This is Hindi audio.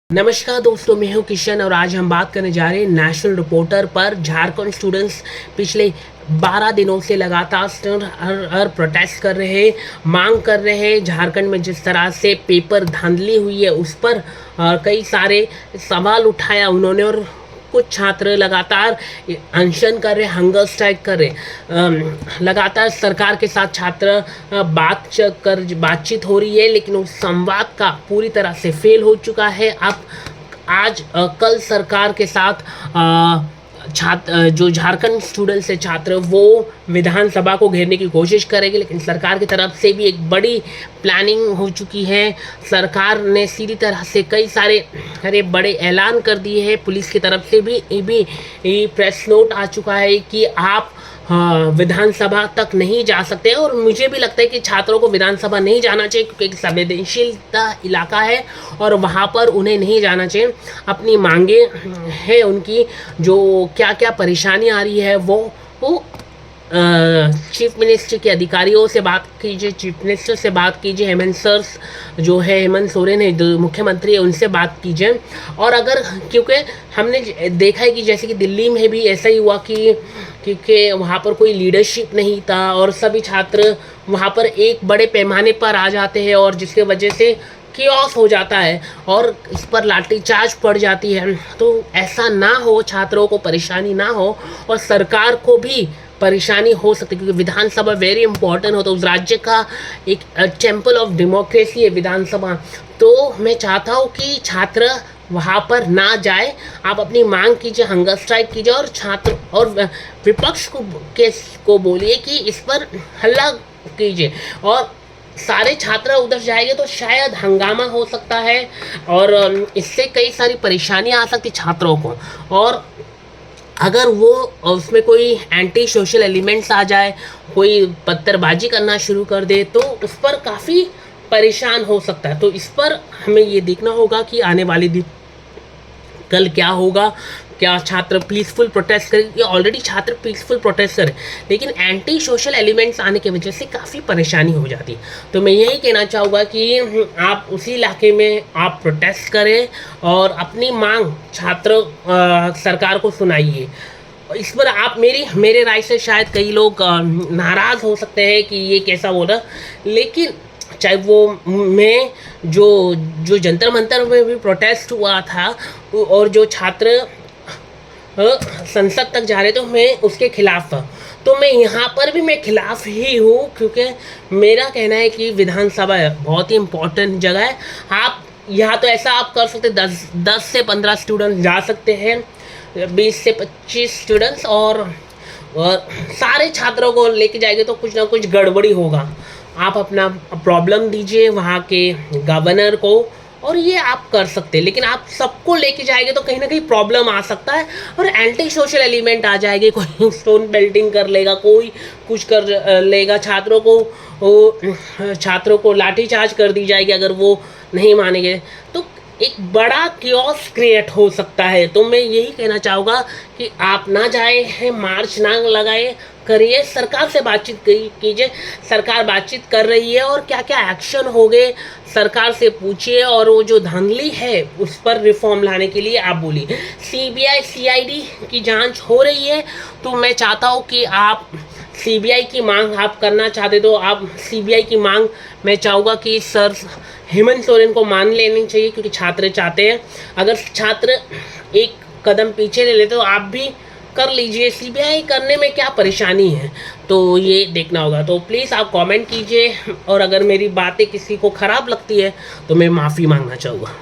नमस्कार दोस्तों, मैं हूं किशन और आज हम बात करने जा रहे हैं नेशनल रिपोर्टर पर। झारखंड स्टूडेंट्स पिछले 12 दिनों से लगातार हर प्रोटेस्ट कर रहे हैं, मांग कर रहे हैं। झारखंड में जिस तरह से पेपर धांधली हुई है उस पर कई सारे सवाल उठाया उन्होंने और कुछ छात्र लगातार अनशन कर रहे, हंगर स्ट्राइक कर रहे। लगातार सरकार के साथ छात्र बातचीत हो रही है, लेकिन उस संवाद का पूरी तरह से फेल हो चुका है। अब आज कल सरकार के साथ जो झारखंड स्टूडेंट्स है छात्र, वो विधानसभा को घेरने की कोशिश करेंगे, लेकिन सरकार की तरफ से भी एक बड़ी प्लानिंग हो चुकी है। सरकार ने सीधी तरह से कई सारे बड़े ऐलान कर दिए हैं। पुलिस की तरफ से भी प्रेस नोट आ चुका है कि आप विधानसभा तक नहीं जा सकते। और मुझे भी लगता है कि छात्रों को विधानसभा नहीं जाना चाहिए, क्योंकि एक संवेदनशीलता इलाका है और वहाँ पर उन्हें नहीं जाना चाहिए। अपनी मांगे हैं उनकी, जो क्या क्या परेशानी आ रही है वो चीफ मिनिस्टर के अधिकारियों से बात कीजिए, चीफ मिनिस्टर से बात कीजिए, हेमंत सर जो है, हेमंत सोरेन है जो मुख्यमंत्री है, उनसे बात कीजिए। और अगर क्योंकि हमने देखा है कि जैसे कि दिल्ली में भी ऐसा ही हुआ कि क्योंकि वहाँ पर कोई लीडरशिप नहीं था और सभी छात्र वहाँ पर एक बड़े पैमाने पर आ जाते हैं और जिसके वजह से केओस हो जाता है और इस पर लाठीचार्ज पड़ जाती है। तो ऐसा ना हो, छात्रों को परेशानी ना हो और सरकार को भी परेशानी हो सकती है, क्योंकि विधानसभा वेरी इंपॉर्टेंट हो, तो उस राज्य का एक टेम्पल ऑफ डेमोक्रेसी है विधानसभा। तो मैं चाहता हूँ कि छात्र वहाँ पर ना जाए। आप अपनी मांग कीजिए, हंगर स्ट्राइक कीजिए और छात्र और विपक्ष को बोलिए कि इस पर हल्ला कीजिए। और सारे छात्र उधर जाएंगे तो शायद हंगामा हो सकता है और इससे कई सारी परेशानियाँ आ सकती छात्रों को। और अगर वो उसमें कोई एंटी सोशल एलिमेंट्स आ जाए, कोई पत्थरबाजी करना शुरू कर दे, तो उस पर काफ़ी परेशान हो सकता है। तो इस पर हमें ये देखना होगा कि आने वाले दिन कल क्या होगा। क्या छात्र पीसफुल प्रोटेस्ट करें, या ऑलरेडी छात्र पीसफुल प्रोटेस्ट करें, लेकिन एंटी सोशल एलिमेंट्स आने की वजह से काफ़ी परेशानी हो जाती है। तो मैं यही कहना चाहूँगा कि आप उसी इलाके में आप प्रोटेस्ट करें और अपनी मांग छात्र सरकार को सुनाइए। इस पर आप मेरे राय से शायद कई लोग नाराज़ हो सकते हैं कि ये कैसा बोला, लेकिन चाहे वो मैं जो जंतर मंतर में भी प्रोटेस्ट हुआ था और जो छात्र संसद तक जा रहे थे, मैं उसके खिलाफ था। तो मैं यहाँ पर भी मैं खिलाफ ही हूँ, क्योंकि मेरा कहना है कि विधानसभा बहुत ही इम्पोर्टेंट जगह है। आप यहाँ तो ऐसा आप कर सकते, 10 से 15 स्टूडेंट्स जा सकते हैं, 20 से 25 स्टूडेंट्स, और सारे छात्रों को लेके जाएंगे तो कुछ ना कुछ गड़बड़ी होगा। आप अपना प्रॉब्लम दीजिए वहाँ के गवर्नर को, और ये आप कर सकते हैं। लेकिन आप सबको लेके जाएंगे तो कहीं ना कहीं प्रॉब्लम आ सकता है और एंटी सोशल एलिमेंट आ जाएंगे। कोई स्टोन बेल्टिंग कर लेगा, कोई कुछ कर लेगा, छात्रों को लाठीचार्ज कर दी जाएगी अगर वो नहीं मानेंगे, तो एक बड़ा कियोस क्रिएट हो सकता है। तो मैं यही कहना चाहूँगा कि आप ना जाए हैं, मार्च ना लगाए करिए, सरकार से बातचीत कीजिए। सरकार बातचीत कर रही है और क्या क्या एक्शन हो गए सरकार से पूछिए, और वो जो धांधली है उस पर रिफॉर्म लाने के लिए आप बोलिए। सीबीआई सीआईडी की जांच हो रही है, तो मैं चाहता हूँ कि आप सीबीआई की मांग आप करना चाहते तो आप सीबीआई की मांग मैं चाहूँगा कि सर हेमंत सोरेन को मान लेनी चाहिए, क्योंकि छात्र चाहते हैं। अगर छात्र एक कदम पीछे ले लेते तो आप भी कर लीजिए। सीबीआई करने में क्या परेशानी है, तो ये देखना होगा। तो प्लीज़ आप कमेंट कीजिए, और अगर मेरी बातें किसी को ख़राब लगती है तो मैं माफ़ी मांगना चाहूँगा।